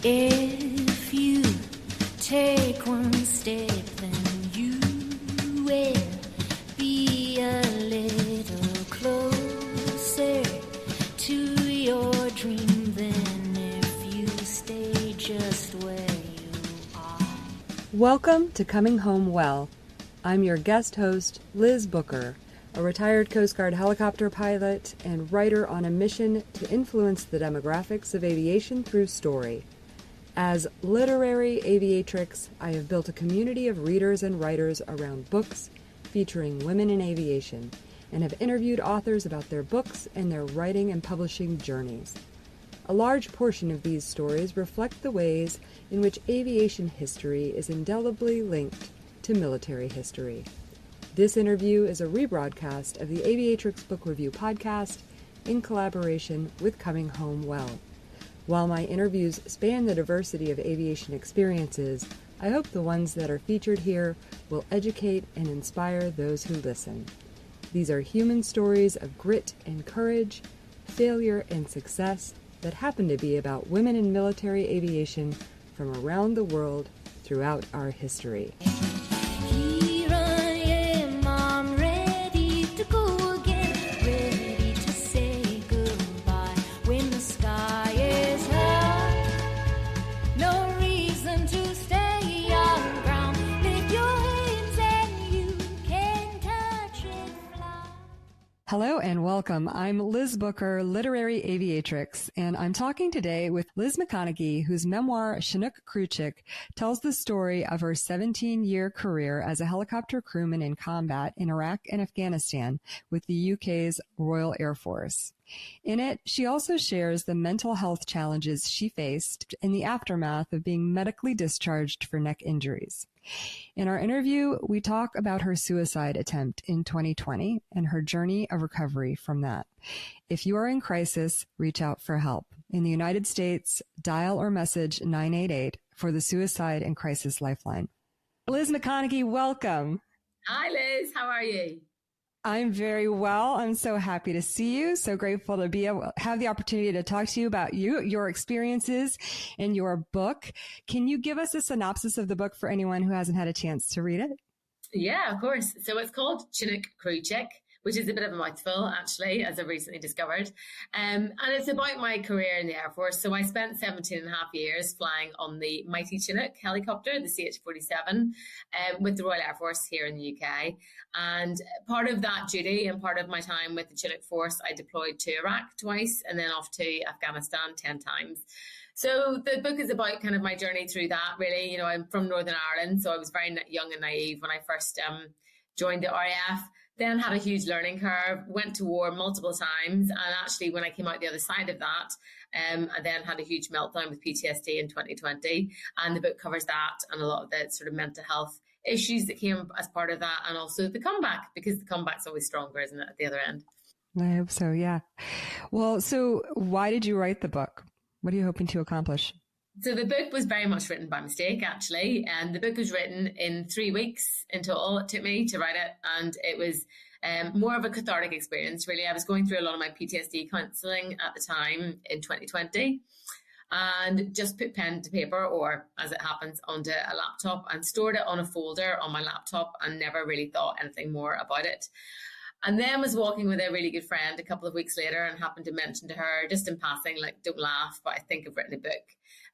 If you take one step, then you will be a little closer to your dream than if you stay just where you are. Welcome to Coming Home Well. I'm your guest host, Liz Booker, a retired Coast Guard helicopter pilot and writer on a mission to influence the demographics of aviation through story. As literary aviatrix, I have built a community of readers and writers around books featuring women in aviation, and have interviewed authors about their books and their writing and publishing journeys. A large portion of these stories reflect the ways in which aviation history is indelibly linked to military history. This interview is a rebroadcast of the Aviatrix Book Review podcast in collaboration with Coming Home Well. While my interviews span the diversity of aviation experiences, I hope the ones that are featured here will educate and inspire those who listen. These are human stories of grit and courage, failure and success that happen to be about women in military aviation from around the world throughout our history. Here I am, I'm ready to go again, ready to say goodbye when the sky is high. No reason to stay on ground. Lift your hands and you can touch and fly. Hello and welcome. I'm Liz Booker, literary aviatrix, and I'm talking today with Liz McConaghy, whose memoir, Chinook Crew Chick, tells the story of her 17-year career as a helicopter crewman in combat in Iraq and Afghanistan with the UK's Royal Air Force. In it, she also shares the mental health challenges she faced in the aftermath of being medically discharged for neck injuries. In our interview, we talk about her suicide attempt in 2020 and her journey of recovery from that. If you are in crisis, reach out for help. In the United States, dial or message 988 for the Suicide and Crisis Lifeline. Liz McConaghy, welcome. Hi, Liz. How are you? I'm very well. I'm so happy to see you. So grateful to be able have the opportunity to talk to you about your experiences and your book. Can you give us a synopsis of the book for anyone who hasn't had a chance to read it? Yeah, of course. So it's called Chinook Crew Chick, which is a bit of a mouthful, actually, as I recently discovered. And it's about my career in the Air Force. So I spent 17 and a half years flying on the mighty Chinook helicopter, the CH-47, with the Royal Air Force here in the UK. And part of that duty and part of my time with the Chinook Force, I deployed to Iraq twice and then off to Afghanistan 10 times. So the book is about kind of my journey through that, really. You know, I'm from Northern Ireland, so I was very young and naive when I first joined the RAF. Then had a huge learning curve, went to war multiple times. And actually, when I came out the other side of that, I then had a huge meltdown with PTSD in 2020. And the book covers that and a lot of the sort of mental health issues that came as part of that. And also the comeback, because the comeback's always stronger, isn't it, at the other end? I hope so, yeah. Well, so why did you write the book? What are you hoping to accomplish? So the book was very much written by mistake, actually. And the book was written in 3 weeks in total. It took me to write it. And it was more of a cathartic experience, really. I was going through a lot of my PTSD counselling at the time in 2020 and just put pen to paper, or as it happens, onto a laptop and stored it on a folder on my laptop and never really thought anything more about it. And then was walking with a really good friend a couple of weeks later and happened to mention to her just in passing, like, don't laugh, but I think I've written a book.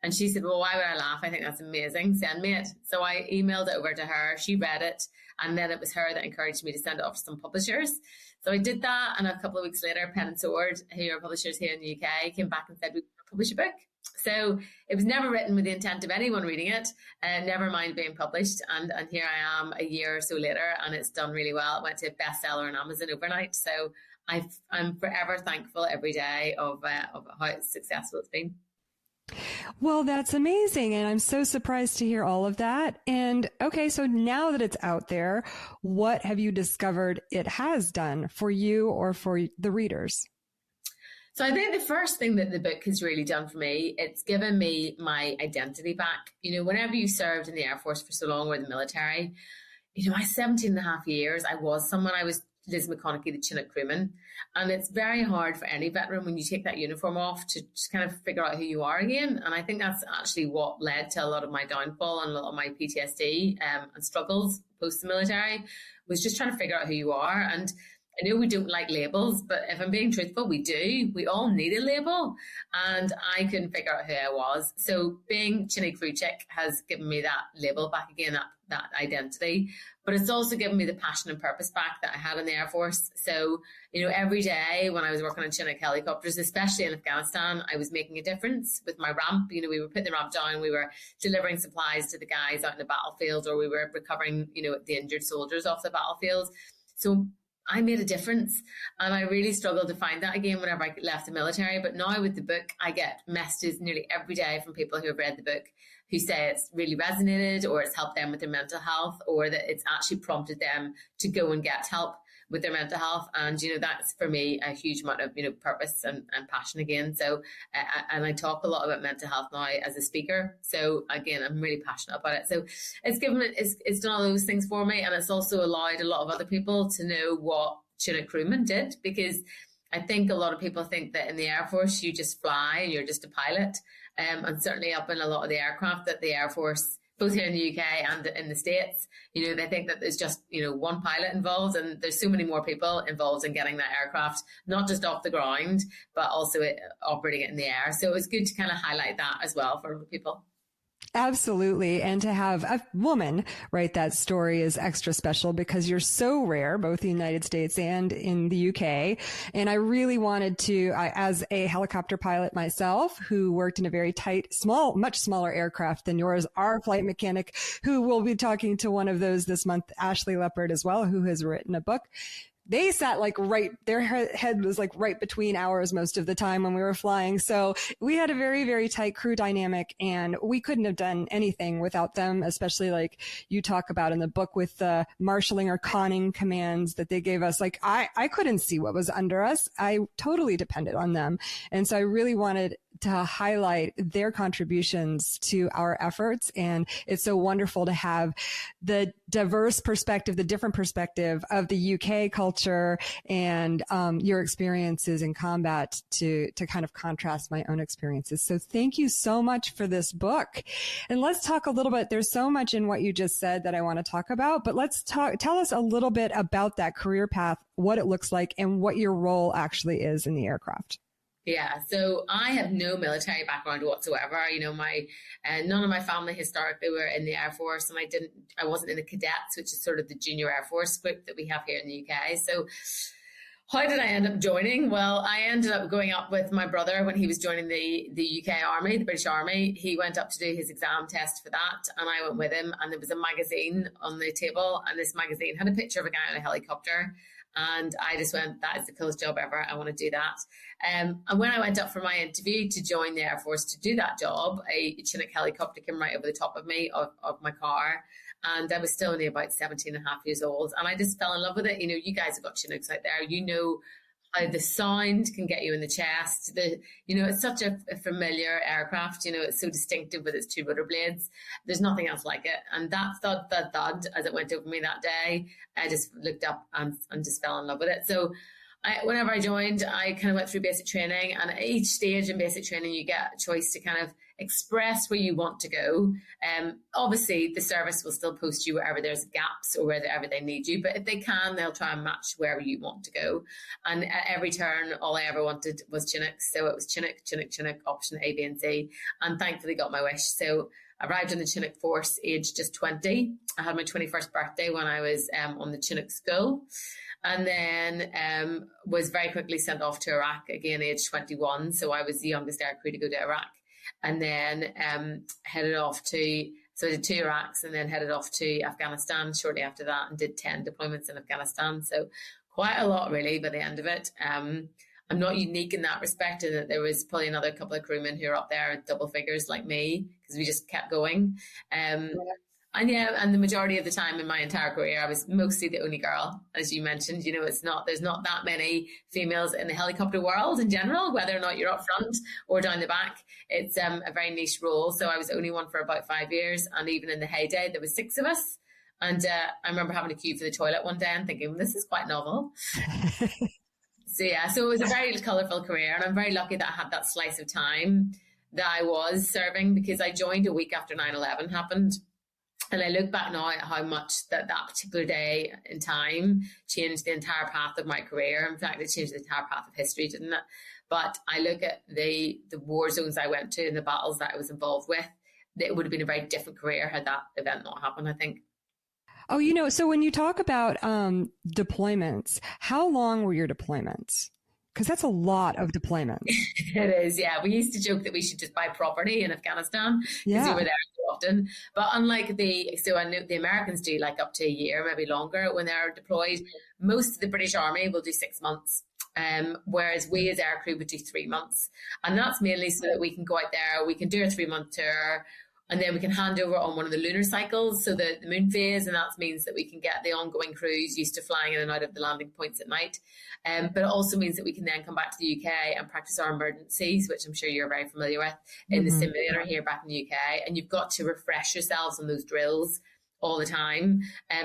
And she said, well, why would I laugh? I think that's amazing. Send me it. So I emailed it over to her. She read it. And then it was her that encouraged me to send it off to some publishers. So I did that. And a couple of weeks later, Pen and Sword, who are publishers here in the UK, came back and said, we want to publish a book. So it was never written with the intent of anyone reading it, and never mind being published. And here I am a year or so later, and it's done really well. It went to a bestseller on Amazon overnight. So I'm forever thankful every day of how successful it's been. Well, that's amazing. And I'm so surprised to hear all of that. And okay, so now that it's out there, what have you discovered it has done for you or for the readers? So I think the first thing that the book has really done for me, it's given me my identity back. You know, whenever you served in the Air Force for so long or the military, you know, my 17 and a half years, I was someone. I was Liz McConaghy, the Chinook crewman. And it's very hard for any veteran when you take that uniform off to just kind of figure out who you are again. And I think that's actually what led to a lot of my downfall and a lot of my PTSD and struggles post the military, was just trying to figure out who you are. And I know we don't like labels, but if I'm being truthful, we do. We all need a label. And I couldn't figure out who I was. So being Chinook Crew Chick has given me that label back again, that identity. But it's also given me the passion and purpose back that I had in the Air Force. So, every day when I was working on Chinook helicopters, especially in Afghanistan, I was making a difference with my ramp. We were putting the ramp down, we were delivering supplies to the guys out in the battlefield, or we were recovering, the injured soldiers off the battlefield. So I made a difference, and I really struggled to find that again whenever I left the military. But now with the book, I get messages nearly every day from people who have read the book who say it's really resonated, or it's helped them with their mental health, or that it's actually prompted them to go and get help with their mental health. And, that's for me a huge amount of, purpose and passion again. So, and I talk a lot about mental health now as a speaker. So again, I'm really passionate about it. So it's done all those things for me. And it's also allowed a lot of other people to know what Chinook crewman did, because I think a lot of people think that in the Air Force, you just fly and you're just a pilot. And certainly up in a lot of the aircraft that the Air Force, both here in the UK and in the States, they think that there's just, one pilot involved, and there's so many more people involved in getting that aircraft, not just off the ground, but also operating it in the air. So it was good to kind of highlight that as well for people. Absolutely. And to have a woman write that story is extra special because you're so rare, both in the United States and in the UK. And I really wanted to, as a helicopter pilot myself, who worked in a very tight, much smaller aircraft than yours, our flight mechanic, who will be talking to one of those this month, Ashley Leopard as well, who has written a book. They sat their head was right between ours most of the time when we were flying. So we had a very, very tight crew dynamic, and we couldn't have done anything without them, especially like you talk about in the book with the marshalling or conning commands that they gave us. I couldn't see what was under us. I totally depended on them. And so I really wanted to highlight their contributions to our efforts. And it's so wonderful to have the diverse perspective, the different perspective of the UK culture and your experiences in combat to kind of contrast my own experiences. So thank you so much for this book. And let's talk a little bit. There's so much in what you just said that I want to talk about, but tell us a little bit about that career path, what it looks like, and what your role actually is in the aircraft. Yeah, so I have no military background whatsoever. None of my family historically were in the Air Force, and I wasn't in the cadets, which is sort of the junior Air Force group that we have here in the UK. So how did I end up joining? Well, I ended up going up with my brother when he was joining the UK Army, the British Army. He went up to do his exam test for that, and I went with him, and there was a magazine on the table, and this magazine had a picture of a guy on a helicopter. And I just went, that is the coolest job ever. I want to do that. And when I went up for my interview to join the Air Force to do that job, a Chinook helicopter came right over the top of me, of my car. And I was still only about 17 and a half years old. And I just fell in love with it. You guys have got Chinooks out there. How the sound can get you in the chest. It's such a familiar aircraft. It's so distinctive with its two rotor blades. There's nothing else like it. And that thud as it went over me that day, I just looked up and just fell in love with it. So whenever I joined, I kind of went through basic training, and at each stage in basic training, you get a choice to kind of express where you want to go. Obviously, the service will still post you wherever there's gaps or wherever they need you, but if they can, they'll try and match wherever you want to go. And at every turn, all I ever wanted was Chinooks. So it was Chinook, option A, B, and C, and thankfully got my wish. So I arrived in the Chinook force aged just 20. I had my 21st birthday when I was on the Chinook school. And then was very quickly sent off to Iraq, again, age 21. So I was the youngest air crew to go to Iraq. And then headed off so I did 2 Iraqs and then headed off to Afghanistan shortly after that and did 10 deployments in Afghanistan. So quite a lot, really, by the end of it. I'm not unique in that respect, in that there was probably another couple of crewmen who are up there at double figures like me, because we just kept going. And the majority of the time in my entire career, I was mostly the only girl, as you mentioned. There's not that many females in the helicopter world in general, whether or not you're up front or down the back. It's a very niche role. So I was the only one for about 5 years. And even in the heyday, there was 6 of us. And I remember having a queue for the toilet one day and thinking, well, this is quite novel. So it was a very colourful career, and I'm very lucky that I had that slice of time that I was serving, because I joined a week after 9/11 happened. And I look back now at how much that particular day in time changed the entire path of my career. In fact, it changed the entire path of history, didn't it? But I look at the war zones I went to and the battles that I was involved with. It would have been a very different career had that event not happened, I think. Oh, so when you talk about deployments, how long were your deployments? Because that's a lot of deployments. It is, yeah. We used to joke that we should just buy property in Afghanistan because we were there so often. But unlike I know the Americans do like up to a year, maybe longer when they're deployed. Most of the British Army will do 6 months. Whereas we as aircrew would do 3 months. And that's mainly so that we can go out there, we can do a 3-month tour, and then we can hand over on one of the lunar cycles, so the moon phase, and that means that we can get the ongoing crews used to flying in and out of the landing points at night. But it also means that we can then come back to the UK and practice our emergencies, which I'm sure you're very familiar with, in the simulator here back in the UK. And you've got to refresh yourselves on those drills all the time.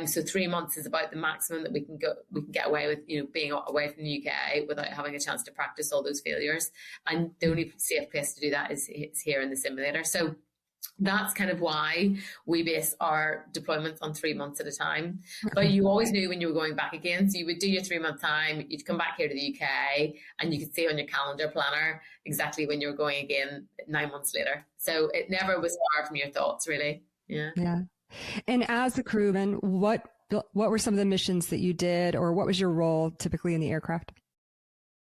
So 3 months is about the maximum that we can get away with, being away from the UK without having a chance to practice all those failures. And the only safe place to do that is here in the simulator. So that's kind of why we base our deployments on 3 months at a time. But you always knew when you were going back again. So you would do your 3-month time, you'd come back here to the UK, and you could see on your calendar planner exactly when you were going again 9 months later. So it never was far from your thoughts, really. Yeah. And as a crewman, what were some of the missions that you did, or what was your role typically in the aircraft?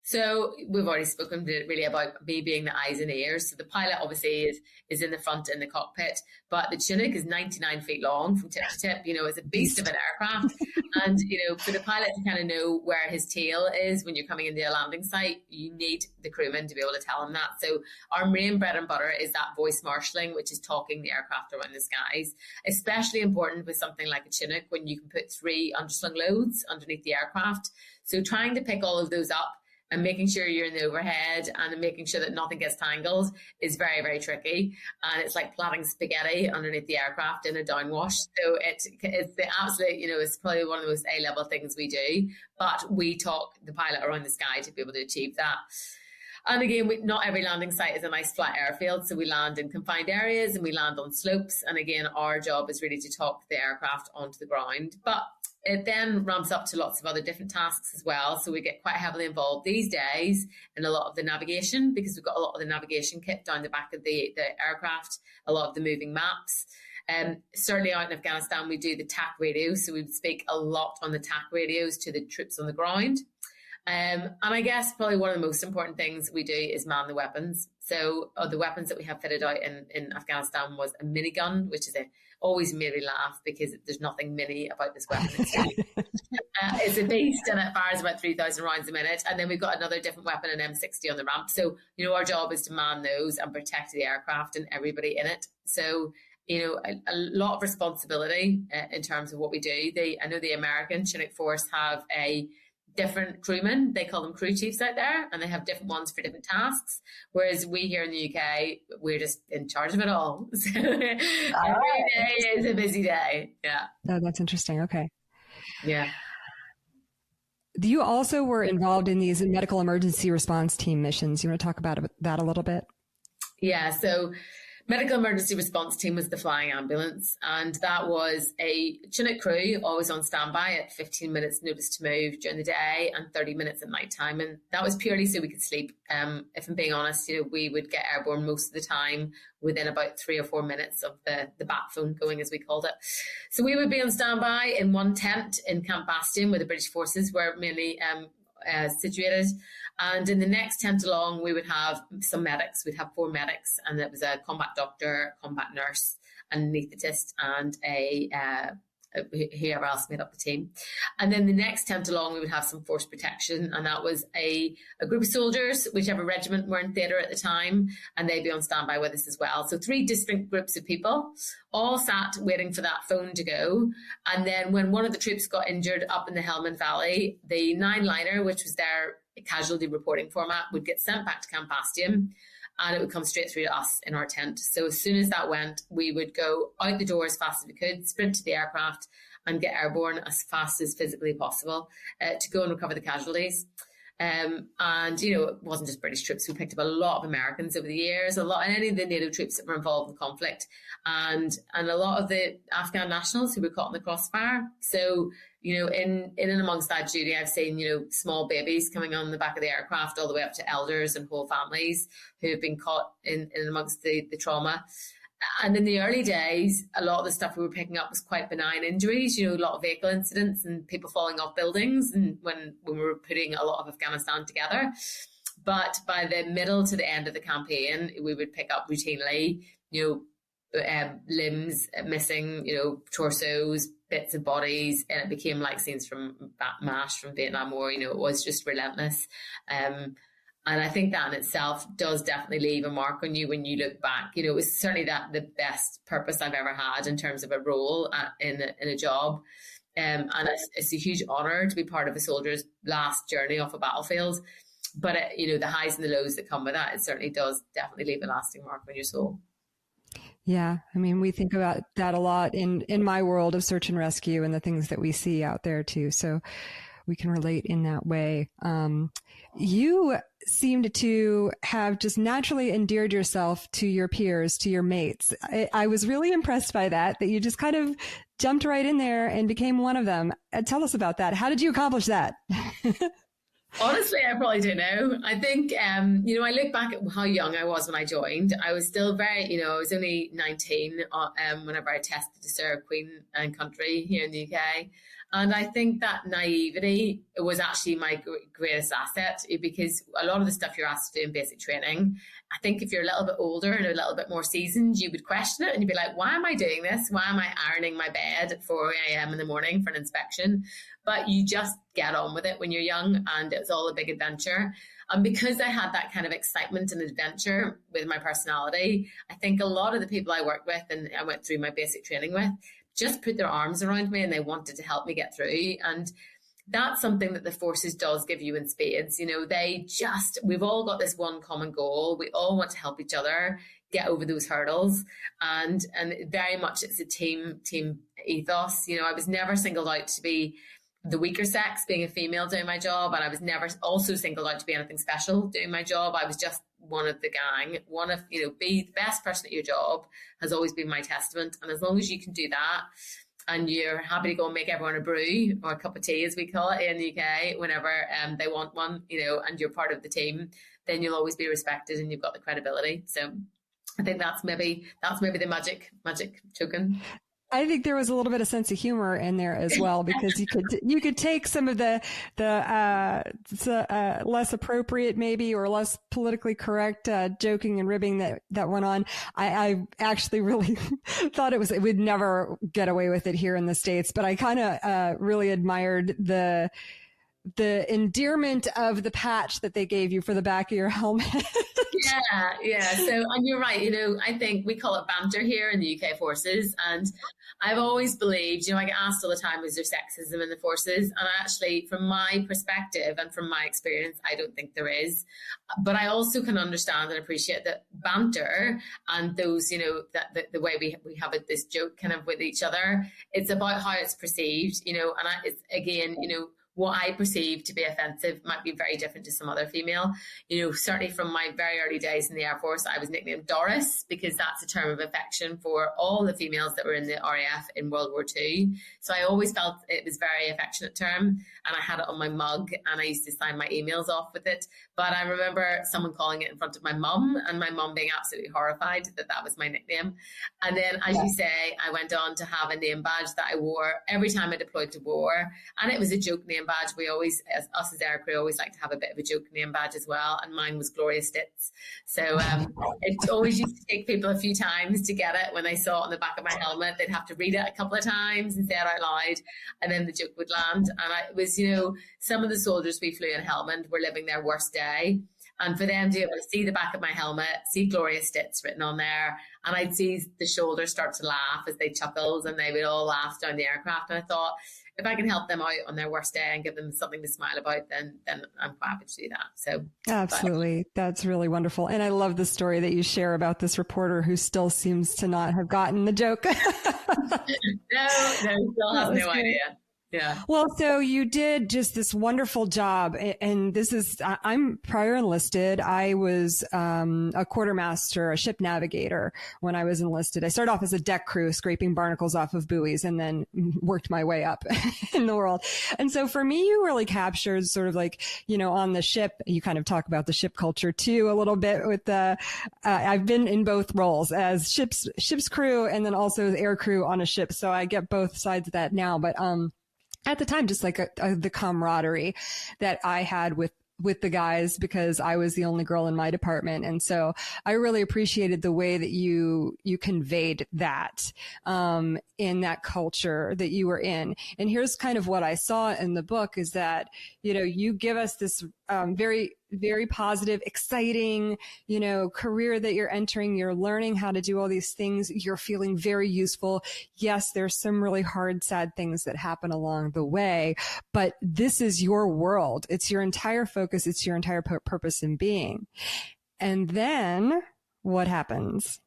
So we've already spoken really about me being the eyes and ears. So the pilot obviously is in the front in the cockpit, but the Chinook is 99 feet long from tip to tip. It's a beast of an aircraft. And, for the pilot to kind of know where his tail is when you're coming into a landing site, you need the crewman to be able to tell him that. So our main bread and butter is that voice marshalling, which is talking the aircraft around the skies, especially important with something like a Chinook when you can put 3 underslung loads underneath the aircraft. So trying to pick all of those up and making sure you're in the overhead and making sure that nothing gets tangled is very, very tricky. And it's like plotting spaghetti underneath the aircraft in a downwash. So it's the absolute, it's probably one of the most A-level things we do. But we talk the pilot around the sky to be able to achieve that. And again, not every landing site is a nice flat airfield. So we land in confined areas and we land on slopes. And again, our job is really to talk the aircraft onto the ground. But it then ramps up to lots of other different tasks as well. So we get quite heavily involved these days in a lot of the navigation, because we've got a lot of the navigation kit down the back of the aircraft, a lot of the moving maps. Certainly out in Afghanistan, we do the TAC radio. So we speak a lot on the TAC radios to the troops on the ground. And I guess probably one of the most important things we do is man the weapons. So the weapons that we have fitted out in Afghanistan was a minigun, which is always made me laugh because there's nothing mini about this weapon. It's a beast, and it fires about 3,000 rounds a minute. And then we've got another different weapon, an M60 on the ramp. So, our job is to man those and protect the aircraft and everybody in it. So, a lot of responsibility in terms of what we do. I know the American Chinook Force have a different crewmen. They call them crew chiefs out there, and they have different ones for different tasks. Whereas we here in the UK, we're just in charge of it all. So every day is a busy day. Yeah. Oh, that's interesting. Okay. Yeah. You also were involved in these medical emergency response team missions. You want to talk about that a little bit? Yeah. So medical emergency response team was the flying ambulance, and that was a Chinook crew always on standby at 15 minutes notice to move during the day and 30 minutes at night time. And that was purely so we could sleep. If I'm being honest, we would get airborne most of the time within about 3 or 4 minutes of the bat phone going, as we called it. So we would be on standby in one tent in Camp Bastion, where the British forces were mainly situated. And in the next tent along, we would have some medics. We'd have 4 medics, and it was a combat doctor, combat nurse, an anaesthetist, and whoever else made up the team. And then the next tent along, we would have some force protection, and that was a group of soldiers, whichever regiment were in theatre at the time, and they'd be on standby with us as well. So 3 distinct groups of people, all sat waiting for that phone to go. And then when one of the troops got injured up in the Helmand Valley, the 9-liner, which was their casualty reporting format, would get sent back to Camp Bastion, and it would come straight through to us in our tent. So as soon as that went, we would go out the door as fast as we could, sprint to the aircraft, and get airborne as fast as physically possible to go and recover the casualties. And, it wasn't just British troops. We picked up a lot of Americans over the years, and any of the NATO troops that were involved in conflict, and a lot of the Afghan nationals who were caught in the crossfire. So, in and amongst that duty, I've seen, small babies coming on the back of the aircraft all the way up to elders and whole families who have been caught in amongst the trauma. And in the early days, a lot of the stuff we were picking up was quite benign injuries, a lot of vehicle incidents and people falling off buildings, and when we were putting a lot of Afghanistan together. But by the middle to the end of the campaign, we would pick up routinely, limbs missing, torsos, bits of bodies, and it became like scenes from MASH, from Vietnam War. It was just relentless. And I think that in itself does definitely leave a mark on you when you look back. It was certainly the best purpose I've ever had in terms of a role in a job. And it's a huge honour to be part of a soldier's last journey off a battlefield. But, the highs and the lows that come with that, it certainly does definitely leave a lasting mark on your soul. Yeah. I mean, we think about that a lot in my world of search and rescue and the things that we see out there too. So we can relate in that way. You seemed to have just naturally endeared yourself to your peers, to your mates. I was really impressed by that you just kind of jumped right in there and became one of them. Tell us about that. How did you accomplish that? Honestly, I probably don't know. I think, I look back at how young I was when I joined. I was still very, I was only 19 whenever I tested to serve Queen and Country here in the UK. And I think that naivety was actually my greatest asset, because a lot of the stuff you're asked to do in basic training, I think if you're a little bit older and a little bit more seasoned, you would question it and you'd be like, why am I doing this? Why am I ironing my bed at 4 a.m. in the morning for an inspection? But you just get on with it when you're young, and it's all a big adventure. And because I had that kind of excitement and adventure with my personality, I think a lot of the people I worked with and I went through my basic training with just put their arms around me and they wanted to help me get through. And that's something that the forces does give you in spades. We've all got this one common goal. We all want to help each other get over those hurdles. And very much it's a team ethos. I was never singled out to be the weaker sex, being a female doing my job, and I was never also singled out to be anything special doing my job. I was just one of the gang. Be the best person at your job has always been my testament. And as long as you can do that, and you're happy to go and make everyone a brew or a cup of tea, as we call it in the UK, whenever they want one, and you're part of the team, then you'll always be respected and you've got the credibility. So I think that's maybe the magic token. I think there was a little bit of sense of humor in there as well, because you could take some of the less appropriate maybe, or less politically correct joking and ribbing that went on. I actually really thought it would never get away with it here in the States, but I kind of really admired the endearment of the patch that they gave you for the back of your helmet. Yeah. So, and you're right. I think we call it banter here in the UK forces. And I've always believed, I get asked all the time, is there sexism in the forces? And actually, from my perspective and from my experience, I don't think there is. But I also can understand and appreciate that banter and those, that the way we have this joke kind of with each other, it's about how it's perceived, and it's again, what I perceive to be offensive might be very different to some other female. Certainly from my very early days in the Air Force, I was nicknamed Doris, because that's a term of affection for all the females that were in the RAF in World War II. So I always felt it was a very affectionate term, and I had it on my mug, and I used to sign my emails off with it. But I remember someone calling it in front of my mum, and my mum being absolutely horrified that was my nickname. And then, as you say, I went on to have a name badge that I wore every time I deployed to war, and it was a joke name badge. We always, us as air crew, always like to have a bit of a joke name badge as well, and mine was Gloria Stitz. So it always used to take people a few times to get it. When they saw it on the back of my helmet, they'd have to read it a couple of times and say it out loud, and then the joke would land. And it was, some of the soldiers we flew in Helmand were living their worst day. And for them to be able to see the back of my helmet, see Gloria Stitz written on there, and I'd see the shoulders start to laugh as they chuckled, and they would all laugh down the aircraft. And I thought, if I can help them out on their worst day and give them something to smile about, then I'm quite happy to do that. So absolutely. That's really wonderful. And I love the story that you share about this reporter who still seems to not have gotten the joke. no, still has no idea. Yeah. Well, so you did just this wonderful job. And this is, I'm prior enlisted. I was a quartermaster, a ship navigator when I was enlisted. I started off as a deck crew, scraping barnacles off of buoys, and then worked my way up in the world. And so for me, you really captured sort of like, you know, on the ship, you kind of talk about the ship culture too, a little bit with the, I've been in both roles as ship's crew and then also as air crew on a ship. So I get both sides of that now. But, at the time, just like the camaraderie that I had with the guys, because I was the only girl in my department. And so I really appreciated the way that you conveyed that, in that culture that you were in. And here's kind of what I saw in the book is that, you know, you give us this, very, very positive, exciting, you know, career that you're entering. You're learning how to do all these things. You're feeling very useful. Yes, there's some really hard, sad things that happen along the way, but this is your world. It's your entire focus. It's your entire purpose in being. And then what happens?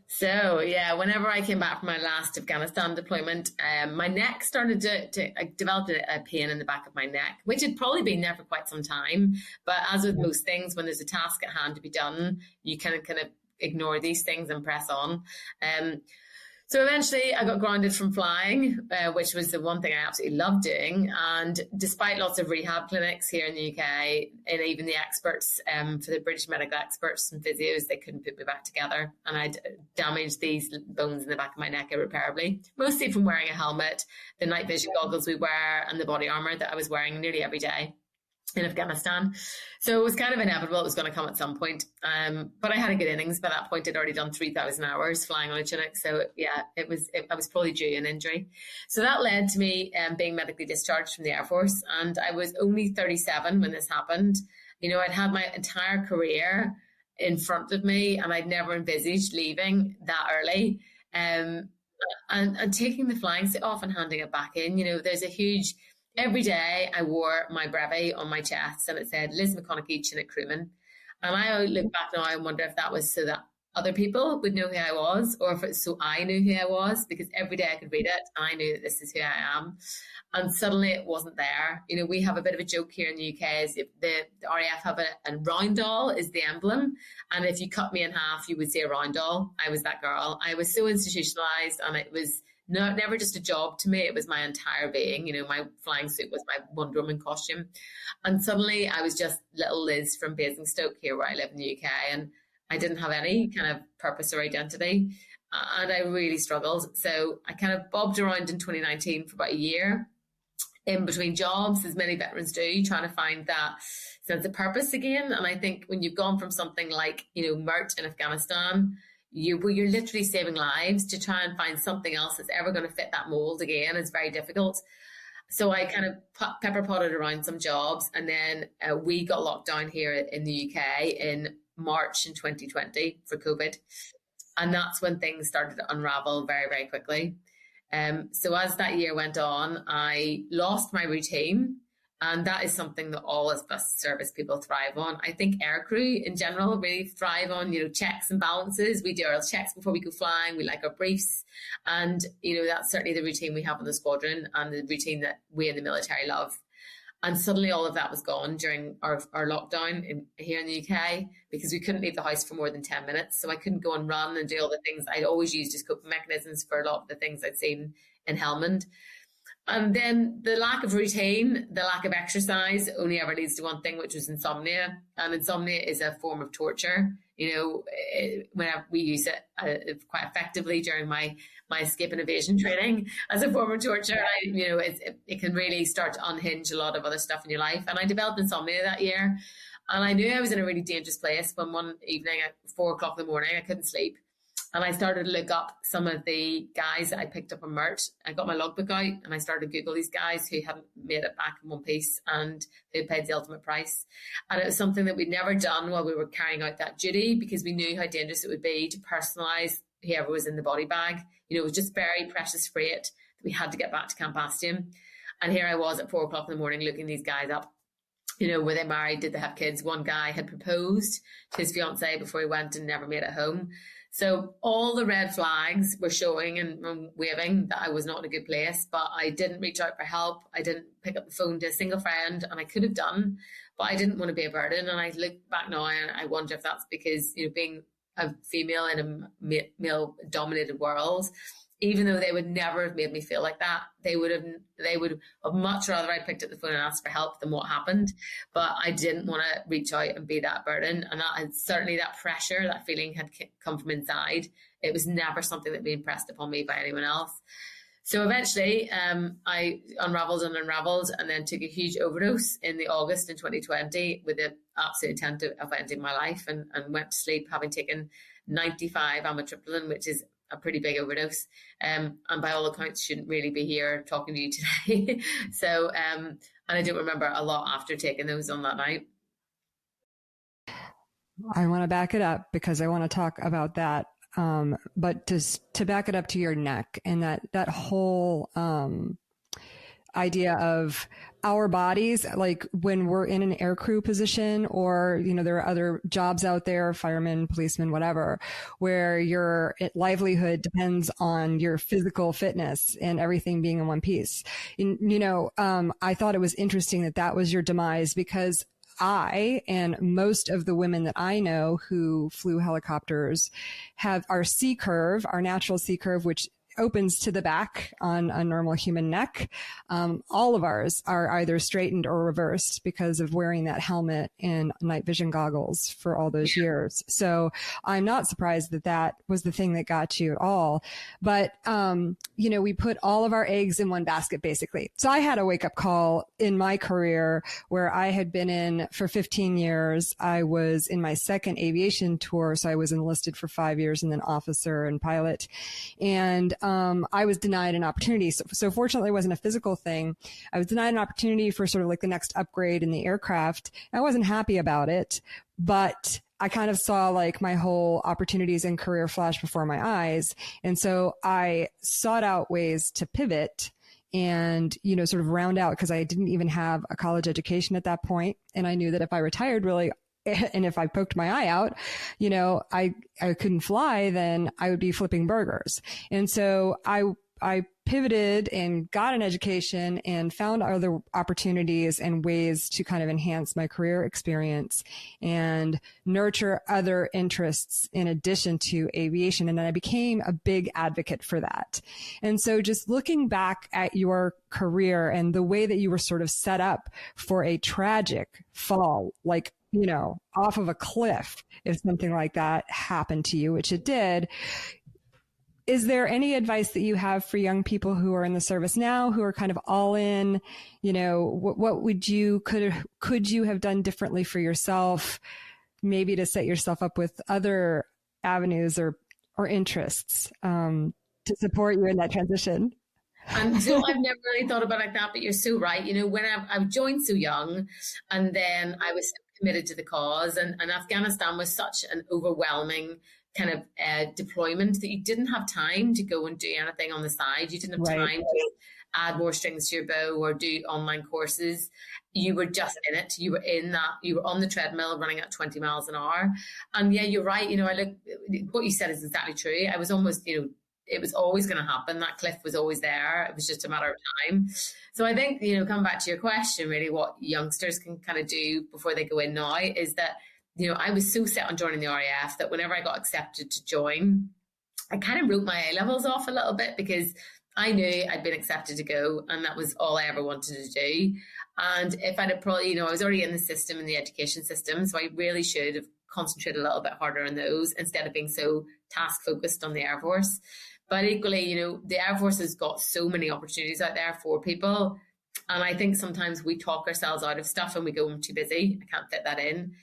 So yeah, whenever I came back from my last Afghanistan deployment, my neck started to I developed a pain in the back of my neck, which had probably been there for quite some time. But as with most things, when there's a task at hand to be done, you kind of ignore these things and press on. So eventually I got grounded from flying, which was the one thing I absolutely loved doing. And despite lots of rehab clinics here in the UK, and even the experts, for the British medical experts and physios, they couldn't put me back together. And I'd damaged these bones in the back of my neck irreparably, mostly from wearing a helmet, the night vision goggles we wear, and the body armor that I was wearing nearly every day in Afghanistan. So it was kind of inevitable it was going to come at some point. But I had a good innings. By that point, I'd already done 3,000 hours flying on a Chinook. So yeah, I was probably due an injury. So that led to me being medically discharged from the Air Force. And I was only 37 when this happened. You know, I'd had my entire career in front of me and I'd never envisaged leaving that early. And taking the flying suit off and handing it back in, you know, there's a huge... Every day I wore my brevet on my chest and it said Liz McConaghy, Chinook Crewman. And I look back now and wonder if that was so that other people would know who I was, or if it's so I knew who I was, because every day I could read it and I knew that this is who I am. And suddenly it wasn't there. You know, we have a bit of a joke here in the UK, is the RAF have a round doll is the emblem. And if you cut me in half, you would see a round doll. I was that girl. I was so institutionalized, and it was never just a job to me. It was my entire being. You know, my flying suit was my Wonder Woman costume. And suddenly I was just little Liz from Basingstoke here where I live in the UK. And I didn't have any kind of purpose or identity. And I really struggled. So I kind of bobbed around in 2019 for about a year in between jobs, as many veterans do, trying to find that sense of purpose again. And I think when you've gone from something like, you know, MERT in Afghanistan, you're literally saving lives, to try and find something else that's ever going to fit that mold again is very difficult. So I kind of pepper potted around some jobs, and then we got locked down here in the UK in March in 2020 for COVID. And that's when things started to unravel very, very quickly. So as that year went on, I lost my routine. And that is something that all of us service people thrive on. I think aircrew in general really thrive on, you know, checks and balances. We do our checks before we go flying. We like our briefs. And, you know, that's certainly the routine we have in the squadron and the routine that we in the military love. And suddenly all of that was gone during our lockdown here in the UK, because we couldn't leave the house for more than 10 minutes. So I couldn't go and run and do all the things I'd always used as coping mechanisms for a lot of the things I'd seen in Helmand. And then the lack of routine, the lack of exercise only ever leads to one thing, which was insomnia. And insomnia is a form of torture. You know, whenever we use it quite effectively during my escape and evasion training as a form of torture, it can really start to unhinge a lot of other stuff in your life. And I developed insomnia that year. And I knew I was in a really dangerous place when one evening at 4:00 in the morning, I couldn't sleep. And I started to look up some of the guys that I picked up on MERT. I got my logbook out and I started to Google these guys who hadn't made it back in one piece and who had paid the ultimate price. And it was something that we'd never done while we were carrying out that duty, because we knew how dangerous it would be to personalise whoever was in the body bag. You know, it was just very precious freight that We had to get back to Camp Bastion. And here I was at 4 o'clock in the morning looking these guys up. You know, were they married? Did they have kids? One guy had proposed to his fiancée before he went and never made it home. So all the red flags were showing and waving that I was not in a good place, but I didn't reach out for help. I didn't pick up the phone to a single friend, and I could have done, but I didn't want to be a burden. And I look back now and I wonder if that's because, you know, being a female in a male-dominated world, even though they would never have made me feel like that, they would have much rather I picked up the phone and asked for help than what happened. But I didn't want to reach out and be that burden. And that had, certainly that pressure, that feeling had come from inside. It was never something that had been pressed upon me by anyone else. So eventually I unraveled and then took a huge overdose in the August in 2020 with the absolute intent of ending my life, and went to sleep having taken 95 amitriptyline, which is a pretty big overdose, and by all accounts shouldn't really be here talking to you today. So and I don't remember a lot after taking those on that night. I want to back it up because I want to talk about that. But to back it up to your neck and that whole idea of our bodies, like when we're in an aircrew position, or, you know, there are other jobs out there, firemen, policemen, whatever, where your livelihood depends on your physical fitness and everything being in one piece. And, you know, I thought it was interesting that was your demise, because I and most of the women that I know who flew helicopters have our C curve, our natural C curve, which opens to the back on a normal human neck. All of ours are either straightened or reversed because of wearing that helmet and night vision goggles for all those years. So I'm not surprised that was the thing that got you at all. But, you know, we put all of our eggs in one basket, basically. So I had a wake up call in my career where I had been in for 15 years. I was in my second aviation tour. So I was enlisted for 5 years and then officer and pilot. And I was denied an opportunity. So fortunately, it wasn't a physical thing. I was denied an opportunity for sort of like the next upgrade in the aircraft. I wasn't happy about it, but I kind of saw like my whole opportunities and career flash before my eyes. And so I sought out ways to pivot and, you know, sort of round out, because I didn't even have a college education at that point. And I knew that if I retired really, and if I poked my eye out, you know, I couldn't fly, then I would be flipping burgers. And so I pivoted and got an education and found other opportunities and ways to kind of enhance my career experience and nurture other interests in addition to aviation. And then I became a big advocate for that. And so just looking back at your career and the way that you were sort of set up for a tragic fall, like, you know, off of a cliff, if something like that happened to you, which it did. Is there any advice that you have for young people who are in the service now, who are kind of all in? You know, what would you, could you have done differently for yourself, maybe to set yourself up with other avenues or interests to support you in that transition? And so I've never really thought about it like that, but you're so right. You know, when I joined so young, and then I was committed to the cause, and Afghanistan was such an overwhelming kind of deployment that you didn't have time to go and do anything on the side. You didn't have time to add more strings to your bow or do online courses. You were just in it. You were in that. You were on the treadmill running at 20 miles an hour. And yeah, you're right. You know, what you said is exactly true. I was almost, you know, it was always going to happen. That cliff was always there. It was just a matter of time. So I think, you know, coming back to your question, really what youngsters can kind of do before they go in now is that, you know, I was so set on joining the RAF that whenever I got accepted to join, I kind of wrote my A-levels off a little bit, because I knew I'd been accepted to go, and that was all I ever wanted to do. And if I'd have probably, you know, I was already in the system, in the education system, so I really should have concentrated a little bit harder on those instead of being so task focused on the Air Force. But equally, you know, the Air Force has got so many opportunities out there for people. And I think sometimes we talk ourselves out of stuff and we go, I'm too busy, I can't fit that in.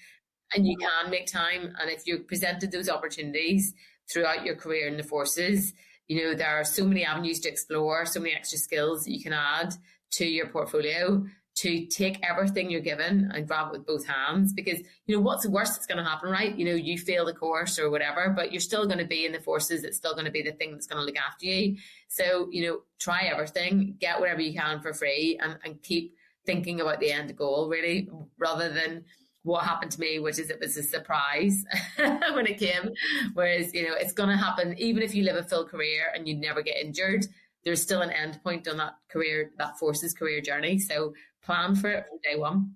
And you can make time. And if you're presented those opportunities throughout your career in the forces, you know, there are so many avenues to explore, so many extra skills that you can add to your portfolio to take everything you're given and grab it with both hands, because, you know, what's the worst that's going to happen, right? You know, you fail the course or whatever, but you're still going to be in the forces. It's still going to be the thing that's going to look after you. So, you know, try everything, get whatever you can for free, and keep thinking about the end goal, really, rather than what happened to me, which is it was a surprise when it came. Whereas, you know, it's going to happen even if you live a full career and you never get injured. There's still an end point on that career, that forces career journey. So plan for it from day one.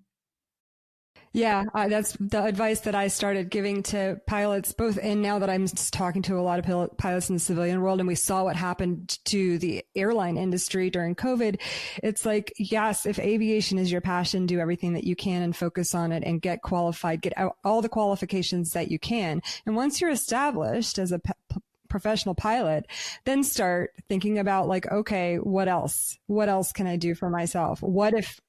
Yeah, that's the advice that I started giving to pilots, both, and now that I'm talking to a lot of pilots in the civilian world, and we saw what happened to the airline industry during COVID. It's like, yes, if aviation is your passion, do everything that you can and focus on it and get qualified, get out all the qualifications that you can. And once you're established as a professional pilot, then start thinking about, like, okay, what else? What else can I do for myself? What if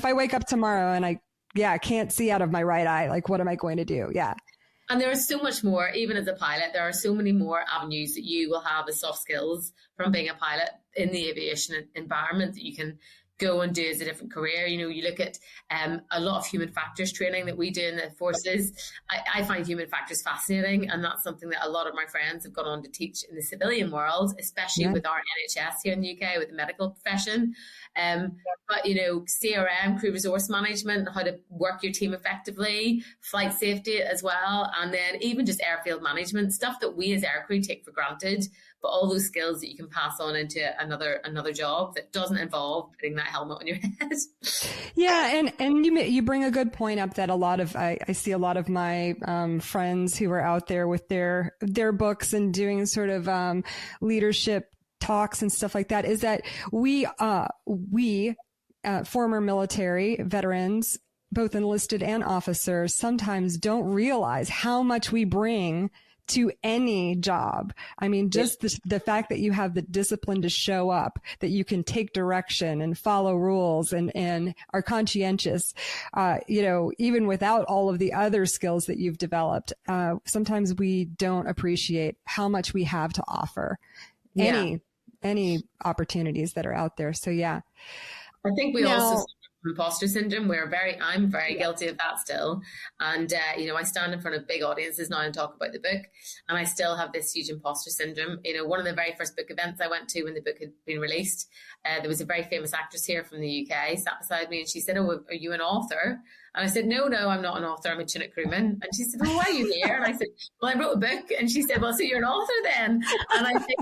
I wake up tomorrow and I can't see out of my right eye? Like, what am I going to do? Yeah. And there is so much more, even as a pilot, there are so many more avenues that you will have as soft skills from being a pilot in the aviation environment that you can go and do as a different career. You know, you look at a lot of human factors training that we do in the forces. I find human factors fascinating, and that's something that a lot of my friends have gone on to teach in the civilian world, especially with our NHS here in the UK, with the medical profession. But, you know, CRM, crew resource management, how to work your team effectively, flight safety as well, and then even just airfield management, stuff that we as aircrew take for granted, but all those skills that you can pass on into another job that doesn't involve putting that helmet on your head. Yeah, and you bring a good point up that a lot of I see a lot of my friends who are out there with their books and doing sort of leadership talks and stuff like that, is that we former military veterans, both enlisted and officers, sometimes don't realize how much we bring to any job. I mean, just the fact that you have the discipline to show up, that you can take direction and follow rules and are conscientious, you know, even without all of the other skills that you've developed. Sometimes we don't appreciate how much we have to offer. Any opportunities that are out there. So yeah. I think we also suffer from imposter syndrome. I'm very guilty of that still. And, you know, I stand in front of big audiences now and talk about the book, and I still have this huge imposter syndrome. You know, one of the very first book events I went to when the book had been released, there was a very famous actress here from the UK sat beside me, and she said, "Oh, are you an author?" And I said, no, I'm not an author. I'm a Chinook crewman. And she said, "Well, why are you here?" And I said, "Well, I wrote a book." And she said, "Well, so you're an author then?" And I think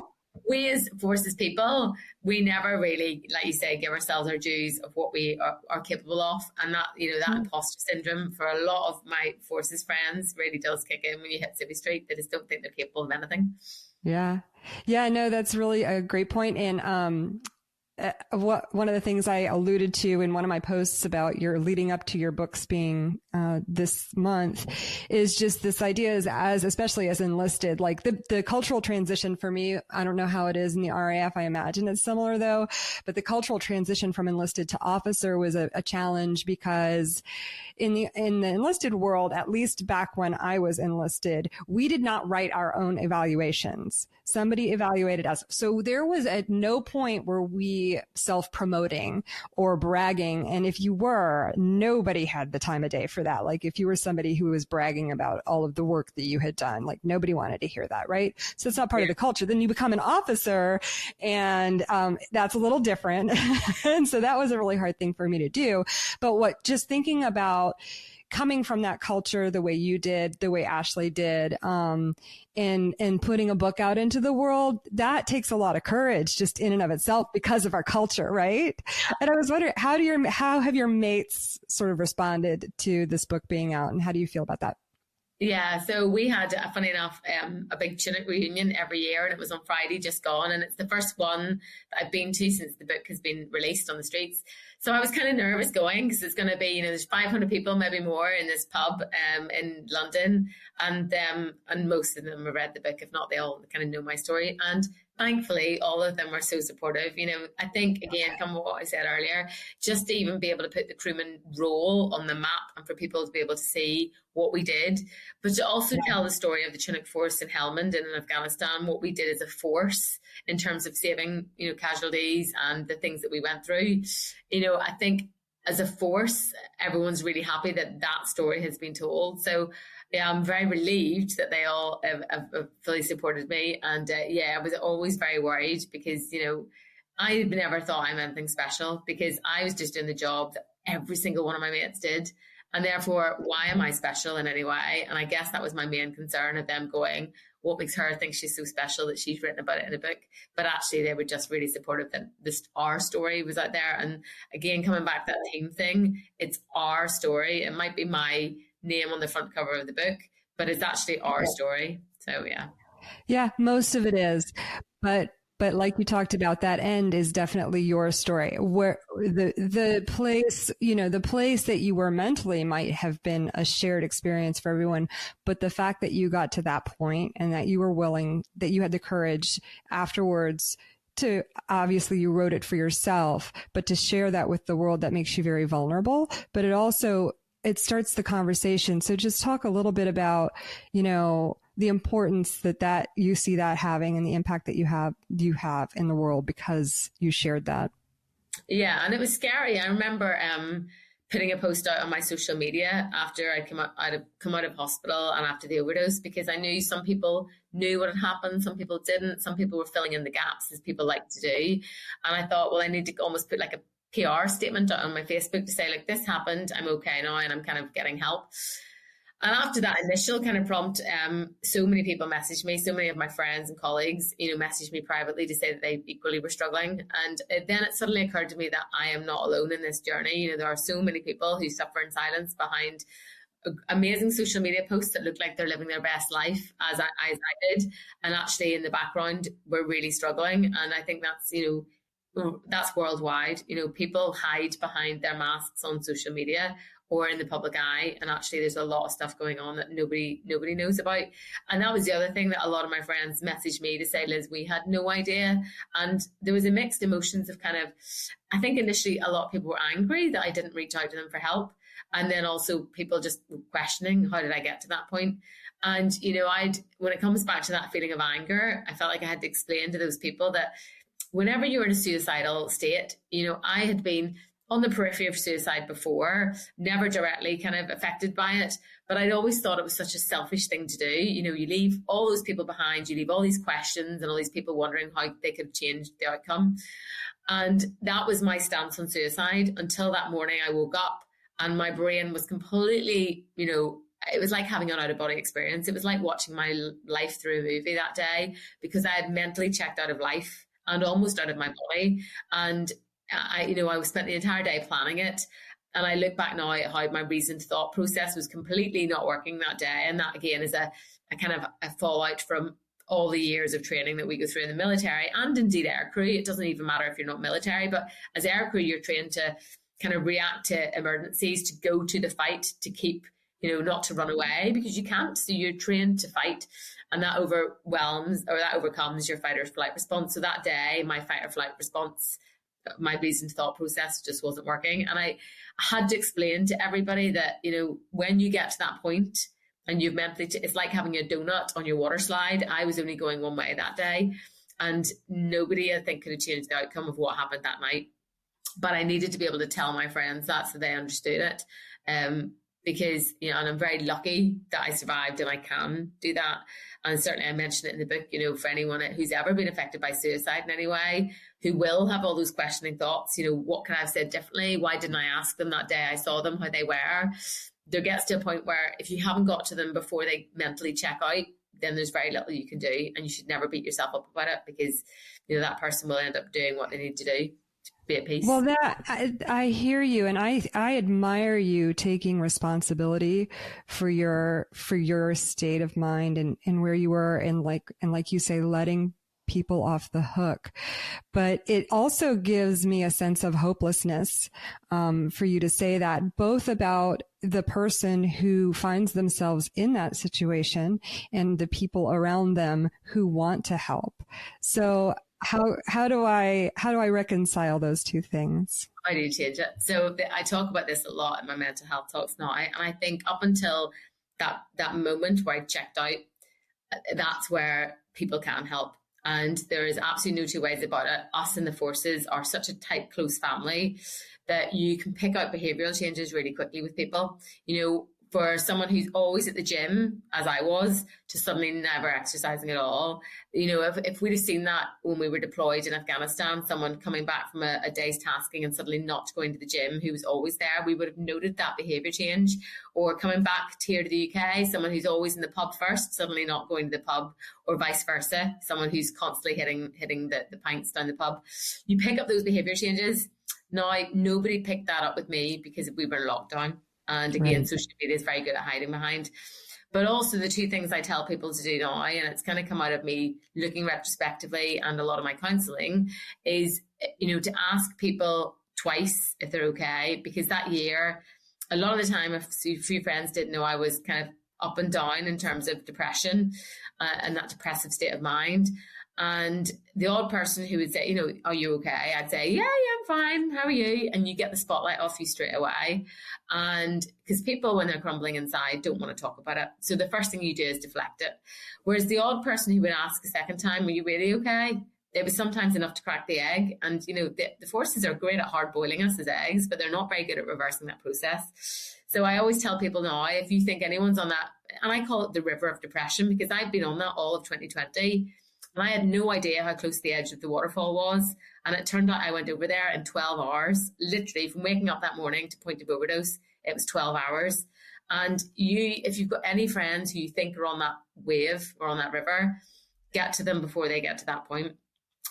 we as forces people, we never really, like you say, give ourselves our dues of what we are capable of. And that, you know, that imposter syndrome for a lot of my forces friends really does kick in when you hit City Street. They just don't think they're capable of anything. Yeah. Yeah, no, that's really a great point. And, one of the things I alluded to in one of my posts about your leading up to your books being this month is just this idea especially as enlisted, like the cultural transition for me. I don't know how it is in the RAF. I imagine it's similar though, but the cultural transition from enlisted to officer was a challenge, because in the enlisted world, at least back when I was enlisted, we did not write our own evaluations. Somebody evaluated us. So there was at no point were we self-promoting or bragging. And if you were, nobody had the time of day for that. Like if you were somebody who was bragging about all of the work that you had done, like nobody wanted to hear that, right? So it's not part of the culture. Then you become an officer, and that's a little different. And so that was a really hard thing for me to do. But just thinking about coming from that culture the way you did, the way Ashley did, and putting a book out into the world, that takes a lot of courage just in and of itself because of our culture, right? And I was wondering, how have your mates sort of responded to this book being out, and how do you feel about that? Yeah, so we had, funny enough, a big Chinook reunion every year, and it was on Friday just gone, and it's the first one that I've been to since the book has been released on the streets. So I was kind of nervous going, because it's going to be, you know, there's 500 people, maybe more, in this pub in London, and most of them have read the book. If not, they all kind of know my story. And thankfully, all of them were so supportive. You know, I think, again, come what I said earlier, just to even be able to put the crewman role on the map and for people to be able to see what we did, but to also tell the story of the Chinook force in Helmand and in Afghanistan, what we did as a force in terms of saving, you know, casualties and the things that we went through. You know, I think as a force, everyone's really happy that that story has been told. So yeah, I'm very relieved that they all have fully supported me. And I was always very worried because, I never thought I'm anything special because I was just doing the job that every single one of my mates did. And therefore, why am I special in any way? And I guess that was my main concern of them going, what makes her think she's so special that she's written about it in a book? But actually, they were just really supportive that our story was out there. And again, coming back to that team thing, it's our story. It might be my name on the front cover of the book, but it's actually our story. So, yeah. Yeah, most of it is. But like you talked about, that end is definitely your story, where the place, the place that you were mentally might have been a shared experience for everyone. But the fact that you got to that point and that you were willing, that you had the courage afterwards to, obviously you wrote it for yourself, but to share that with the world, that makes you very vulnerable. But it starts the conversation. So just talk a little bit about, the importance that you see that having and the impact that you have in the world because you shared that. Yeah. And it was scary. I remember putting a post out on my social media after I'd come out of hospital and after the overdose, because I knew some people knew what had happened. Some people didn't. Some people were filling in the gaps, as people like to do. And I thought, well, I need to almost put like a PR statement on my Facebook to say, like, this happened, I'm okay now, and I'm kind of getting help. And after that initial kind of prompt, so many people messaged me, so many of my friends and colleagues, messaged me privately to say that they equally were struggling. And then it suddenly occurred to me that I am not alone in this journey. There are so many people who suffer in silence behind amazing social media posts that look like they're living their best life, as I did. And actually in the background, we're really struggling. And I think that's, that's worldwide. People hide behind their masks on social media or in the public eye, and actually there's a lot of stuff going on that nobody knows about. And that was the other thing that a lot of my friends messaged me to say, Liz, we had no idea. And there was a mixed emotions of kind of, I think initially a lot of people were angry that I didn't reach out to them for help, and then also people just questioning, how did I get to that point? And when it comes back to that feeling of anger, I felt like I had to explain to those people that whenever you're in a suicidal state, I had been on the periphery of suicide before, never directly kind of affected by it. But I'd always thought it was such a selfish thing to do. You leave all those people behind, you leave all these questions and all these people wondering how they could change the outcome. And that was my stance on suicide until that morning I woke up and my brain was completely, it was like having an out-of-body experience. It was like watching my life through a movie that day, because I had mentally checked out of life and almost out of my body. And I was spent the entire day planning it. And I look back now at how my reasoned thought process was completely not working that day. And that, again, is a kind of a fallout from all the years of training that we go through in the military and indeed aircrew. It doesn't even matter if you're not military, but as aircrew, you're trained to kind of react to emergencies, to go to the fight, to keep, not to run away, because you can't. So you're trained to fight. And that overcomes your fight or flight response. So that day, my fight or flight response, my reasoned thought process just wasn't working. And I had to explain to everybody that, when you get to that point and you've mentally, it's like having a donut on your water slide. I was only going one way that day, and nobody, I think, could have changed the outcome of what happened that night. But I needed to be able to tell my friends that so they understood it. Because, and I'm very lucky that I survived and I can do that. And certainly I mentioned it in the book, for anyone who's ever been affected by suicide in any way, who will have all those questioning thoughts, what can I have said differently? Why didn't I ask them that day I saw them, how they were? There gets to a point where if you haven't got to them before they mentally check out, then there's very little you can do. And you should never beat yourself up about it, because, that person will end up doing what they need to do. Be at peace. Well, I hear you, and I admire you taking responsibility for your state of mind and where you were, and like you say, letting people off the hook. But it also gives me a sense of hopelessness for you to say that, both about the person who finds themselves in that situation and the people around them who want to help. So how do I reconcile those two things? I do change it. So I talk about this a lot in my mental health talks now. And I think up until that moment where I checked out, that's where people can help. And there is absolutely no two ways about it. Us in the forces are such a tight, close family that you can pick out behavioral changes really quickly with people. You know, for someone who's always at the gym, as I was, to suddenly never exercising at all. You know, if we'd have seen that when we were deployed in Afghanistan, someone coming back from a day's tasking and suddenly not going to the gym, who was always there, we would have noted that behaviour change. Or coming back here to the UK, someone who's always in the pub first, suddenly not going to the pub, or vice versa, someone who's constantly hitting the pints down the pub. You pick up those behaviour changes. Now, nobody picked that up with me because we were in lockdown. And again, right. Social media is very good at hiding behind. But also the two things I tell people to do now, and it's kind of come out of me looking retrospectively and a lot of my counselling, is, you know, to ask people twice if they're okay. Because that year, a lot of the time, if a few friends didn't know, I was kind of up and down in terms of depression and that depressive state of mind. And the odd person who would say, you know, are you okay? I'd say, yeah, I'm fine. How are you? And you get the spotlight off you straight away. And because people, when they're crumbling inside, don't want to talk about it. So the first thing you do is deflect it. Whereas the odd person who would ask a second time, are you really okay? It was sometimes enough to crack the egg. And, you know, the forces are great at hard boiling us as eggs, but they're not very good at reversing that process. So I always tell people now, if you think anyone's on that, and I call it the river of depression, because I've been on that all of 2020. And I had no idea how close the edge of the waterfall was. And it turned out I went over there in 12 hours, literally from waking up that morning to point of overdose. It was 12 hours. And if you've got any friends who you think are on that wave or on that river, get to them before they get to that point.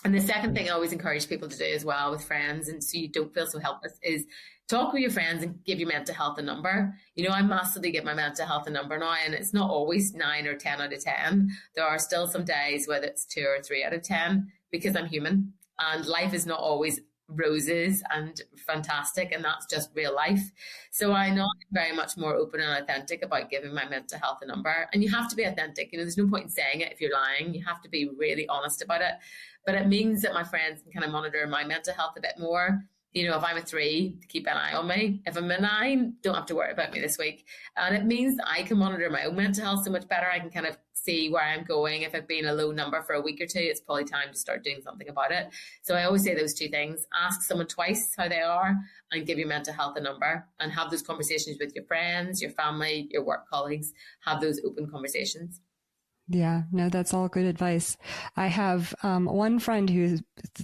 And the second thing I always encourage people to do as well with friends, and so you don't feel so helpless, is talk with your friends and give your mental health a number. You know, I massively give my mental health a number now, and it's not always 9 or 10 out of 10. There are still some days where it's 2 or 3 out of 10, because I'm human and life is not always roses and fantastic, and that's just real life. So I know I'm very much more open and authentic about giving my mental health a number. And you have to be authentic. You know, there's no point in saying it if you're lying. You have to be really honest about it. But it means that my friends can kind of monitor my mental health a bit more. You know, if I'm a 3, keep an eye on me. If I'm a 9, don't have to worry about me this week. And it means that I can monitor my own mental health so much better. I can kind of see where I'm going. If I've been a low number for a week or 2, it's probably time to start doing something about it. So I always say those two things. Ask someone twice how they are and give your mental health a number, and have those conversations with your friends, your family, your work colleagues. Have those open conversations. Yeah, no, that's all good advice. I have one friend who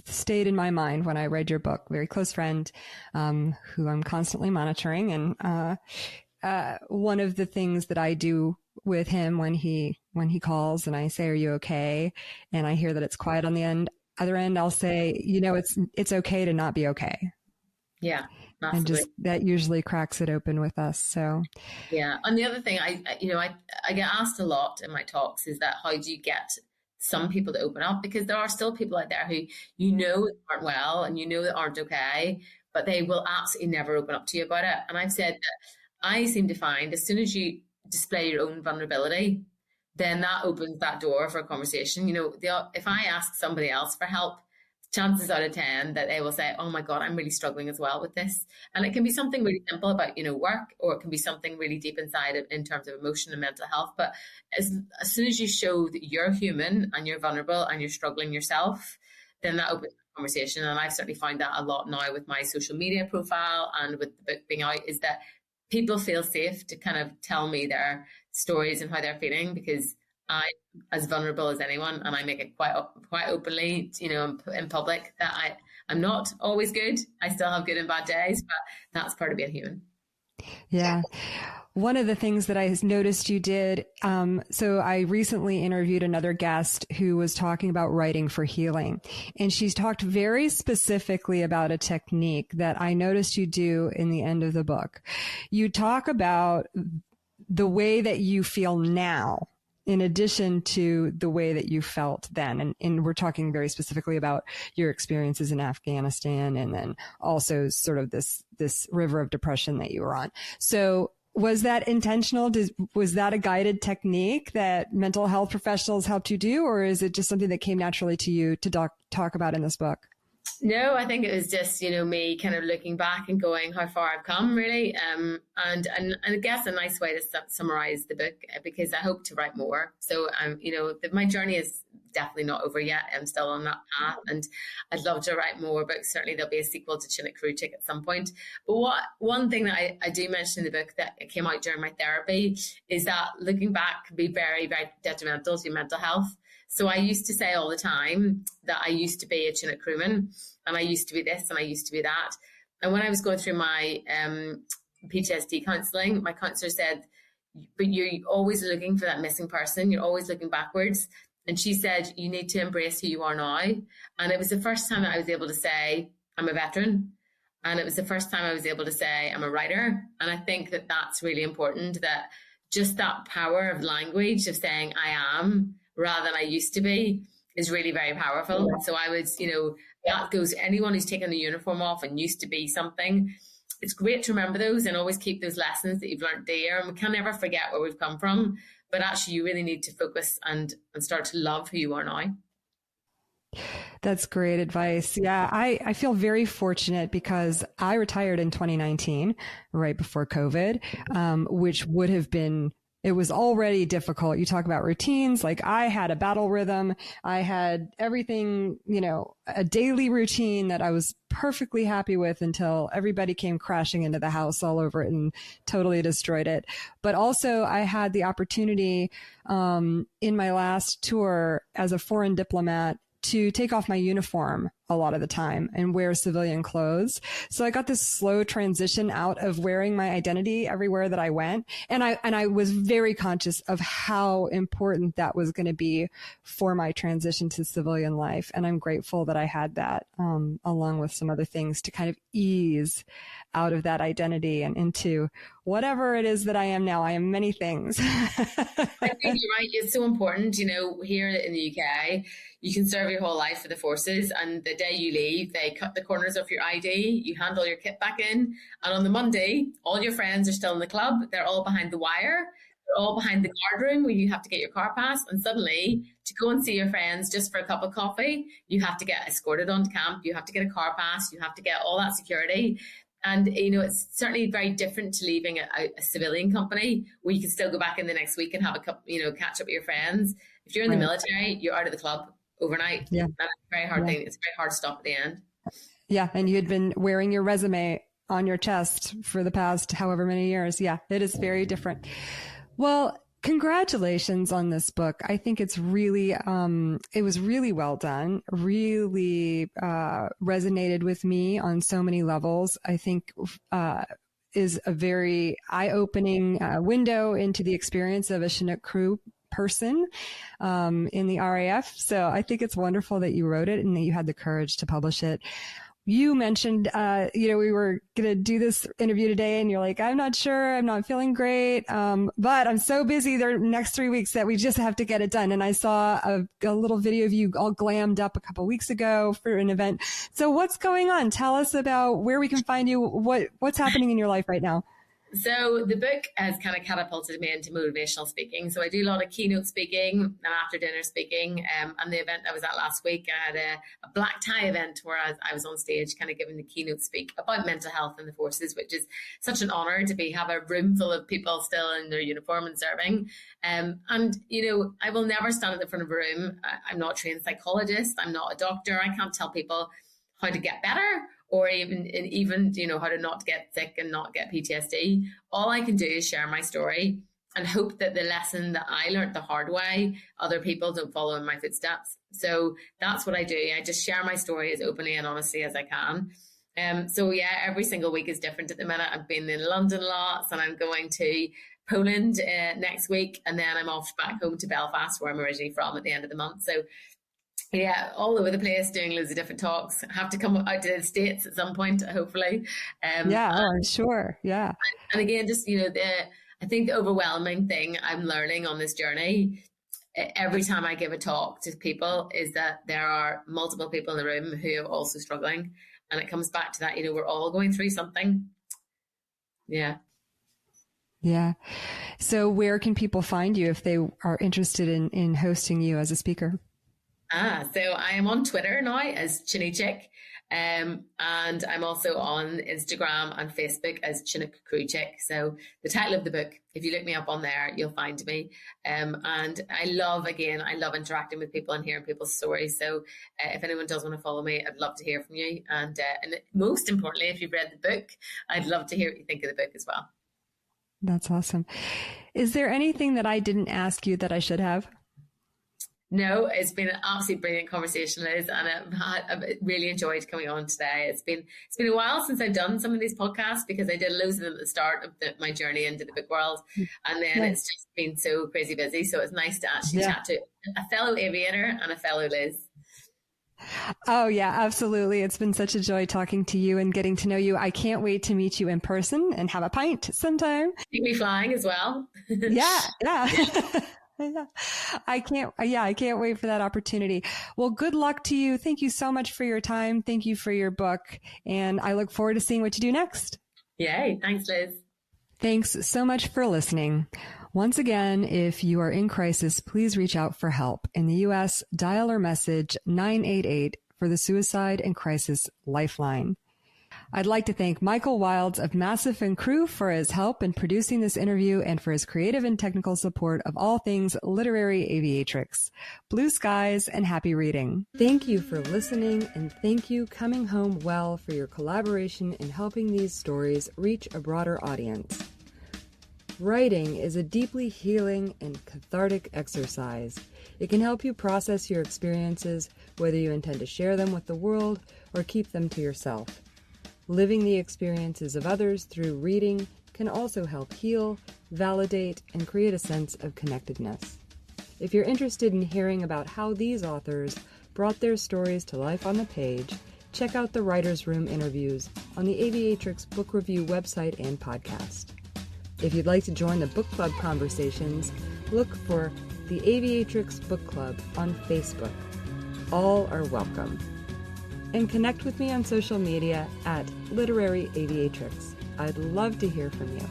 stayed in my mind when I read your book, very close friend, who I'm constantly monitoring. And one of the things that I do with him when he calls and I say, "Are you okay?" and I hear that it's quiet on the other end, I'll say, "You know, it's okay to not be okay." Yeah. Massively. And just that usually cracks it open with us. So yeah. And the other thing I get asked a lot in my talks is that, how do you get some people to open up? Because there are still people out there who, you know, aren't well and you know that aren't okay, but they will absolutely never open up to you about it. And I've said that I seem to find as soon as you display your own vulnerability, then that opens that door for a conversation. You know, if I ask somebody else for help, chances out of 10 that they will say, "Oh my God, I'm really struggling as well with this." And it can be something really simple about, you know, work, or it can be something really deep inside in terms of emotion and mental health. But as soon as you show that you're human and you're vulnerable and you're struggling yourself, then that opens the conversation. And I've certainly found that a lot now with my social media profile and with the book being out, is that people feel safe to kind of tell me their stories and how they're feeling, because I'm as vulnerable as anyone, and I make it quite openly, you know, in public, that I'm not always good. I still have good and bad days, but that's part of being human. Yeah. One of the things that I noticed you did, so I recently interviewed another guest who was talking about writing for healing, and she's talked very specifically about a technique that I noticed you do in the end of the book. You talk about the way that you feel now, in addition to the way that you felt then. And we're talking very specifically about your experiences in Afghanistan, and then also sort of this river of depression that you were on. So was that intentional? Was that a guided technique that mental health professionals helped you do, or is it just something that came naturally to you to talk about in this book? No, I think it was just, you know, me kind of looking back and going how far I've come, really. And I guess a nice way to summarize the book, because I hope to write more. So, you know, my journey is definitely not over yet. I'm still on that path, and I'd love to write more books. Certainly there'll be a sequel to Chinook Crew Chick at some point. But one thing that I do mention in the book that came out during my therapy is that looking back can be very, very detrimental to your mental health. So I used to say all the time that I used to be a Chinook crewman, and I used to be this and I used to be that. And when I was going through my PTSD counselling, my counsellor said, but you're always looking for that missing person. You're always looking backwards. And she said, you need to embrace who you are now. And it was the first time that I was able to say, I'm a veteran. And it was the first time I was able to say, I'm a writer. And I think that that's really important, that just that power of language of saying I am rather than I used to be is really very powerful. Yeah. So I would, that goes anyone who's taken the uniform off and used to be something. It's great to remember those and always keep those lessons that you've learned there. And we can never forget where we've come from. But actually, you really need to focus and start to love who you are now. That's great advice. Yeah, I feel very fortunate because I retired in 2019, right before COVID, which would have been, it was already difficult. You talk about routines. Like I had a battle rhythm. I had everything, a daily routine that I was perfectly happy with until everybody came crashing into the house all over it and totally destroyed it. But also I had the opportunity, in my last tour as a foreign diplomat to take off my uniform a lot of the time and wear civilian clothes. So I got this slow transition out of wearing my identity everywhere that I went. And I was very conscious of how important that was going to be for my transition to civilian life. And I'm grateful that I had that, along with some other things to kind of ease out of that identity and into whatever it is that I am now. I am many things. I think you're right. It's so important, here in the UK, you can serve your whole life for the forces, and the day you leave, they cut the corners off your ID, you hand all your kit back in, and on the Monday, all your friends are still in the club, they're all behind the wire, they're all behind the guard room where you have to get your car pass, and suddenly, to go and see your friends just for a cup of coffee, you have to get escorted onto camp, you have to get a car pass, you have to get all that security. And, it's certainly very different to leaving a civilian company where you can still go back in the next week and have a cup, catch up with your friends. If you're in the military, you're out of the club overnight. Yeah. That's a very hard thing. It's very hard to stop at the end. Yeah. And you had been wearing your resume on your chest for the past however many years. Yeah. It is very different. Well, congratulations on this book. I think it's really, it was really well done, really, resonated with me on so many levels. I think, is a very eye-opening, window into the experience of a Chinook Crew person, in the RAF. So I think it's wonderful that you wrote it and that you had the courage to publish it. You mentioned, we were going to do this interview today and you're like, I'm not sure, I'm not feeling great. But I'm so busy the next 3 weeks that we just have to get it done. And I saw a little video of you all glammed up a couple weeks ago for an event. So what's going on? Tell us about where we can find you. What's happening in your life right now? So the book has kind of catapulted me into motivational speaking. So I do a lot of keynote speaking and after dinner speaking. And the event I was at last week, I had a black tie event where I was on stage kind of giving the keynote speak about mental health in the forces, which is such an honor to have a room full of people still in their uniform and serving. And, I will never stand at the front of a room. I'm not a trained psychologist. I'm not a doctor. I can't tell people how to get better, or even how to not get sick and not get PTSD. All I can do is share my story and hope that the lesson that I learned the hard way, other people don't follow in my footsteps. So that's what I do. I just share my story as openly and honestly as I can. Every single week is different at the minute. I've been in London lots, and I'm going to Poland next week, and then I'm off back home to Belfast, where I'm originally from, at the end of the month. So yeah, all over the place, doing loads of different talks. Have to come out to the States at some point, hopefully. I'm sure. Yeah. And again, just, I think the overwhelming thing I'm learning on this journey, every time I give a talk to people, is that there are multiple people in the room who are also struggling. And it comes back to that, we're all going through something. Yeah. Yeah. So where can people find you if they are interested in hosting you as a speaker? So I am on Twitter now as Chinny Chick. And I'm also on Instagram and Facebook as Chinook Crew Chick. So the title of the book, if you look me up on there, you'll find me. And I love interacting with people and hearing people's stories. So if anyone does want to follow me, I'd love to hear from you. And most importantly, if you've read the book, I'd love to hear what you think of the book as well. That's awesome. Is there anything that I didn't ask you that I should have? No, it's been an absolutely brilliant conversation, Liz, and I've really enjoyed coming on today. It's been a while since I've done some of these podcasts because I did loads of them at the start of my journey into the book world, and then it's just been so crazy busy. So it's nice to actually chat to a fellow aviator and a fellow Liz. Oh, yeah, absolutely. It's been such a joy talking to you and getting to know you. I can't wait to meet you in person and have a pint sometime. Keep me flying as well. Yeah. I can't wait for that opportunity. Well, good luck to you. Thank you so much for your time. Thank you for your book. And I look forward to seeing what you do next. Yay. Thanks, Liz. Thanks so much for listening. Once again, if you are in crisis, please reach out for help. In the U.S., dial or message 988 for the Suicide and Crisis Lifeline. I'd like to thank Michael Wilds of Massive and Crew for his help in producing this interview and for his creative and technical support of all things literary aviatrix. Blue skies and happy reading. Thank you for listening, and thank you, Coming Home Well, for your collaboration in helping these stories reach a broader audience. Writing is a deeply healing and cathartic exercise. It can help you process your experiences, whether you intend to share them with the world or keep them to yourself. Living the experiences of others through reading can also help heal, validate, and create a sense of connectedness. If you're interested in hearing about how these authors brought their stories to life on the page, check out the Writer's Room interviews on the Aviatrix Book Review website and podcast. If you'd like to join the book club conversations, look for the Aviatrix Book Club on Facebook. All are welcome. And connect with me on social media at Literary Aviatrix. I'd love to hear from you.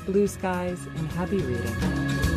Blue skies and happy reading.